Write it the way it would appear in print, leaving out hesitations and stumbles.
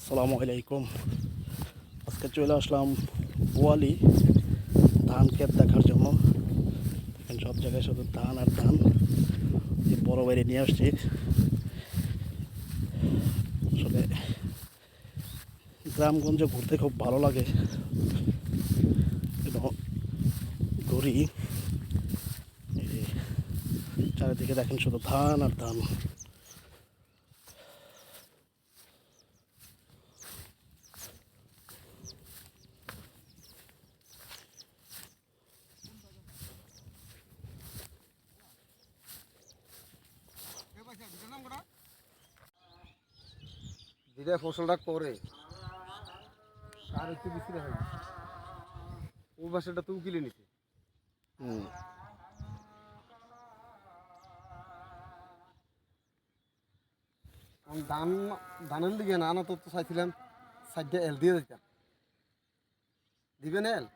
আসসালামু আলাইকুম। আজকে চলে আসলাম বোয়ালি ধান ক্ষেত দেখার জন্য। দেখেন সব জায়গায় শুধু ধান আর ধান। এই বড় বাইরে নিয়ে আসছি। আসলে গ্রামগঞ্জে ঘুরতে খুব ভালো লাগে এবং ঘুরি। এই যে চারিদিকে দেখেন শুধু ধান আর ধান। যেটা ফসলটা করে তার একটু বিক্রি হয় ওই বাসাটা তুই কিনে নিছে। হুম। আমি ধানের দিকে না তো চাইছিলাম সাইডটা এল দিয়ে দিতাম, দিবেন এল।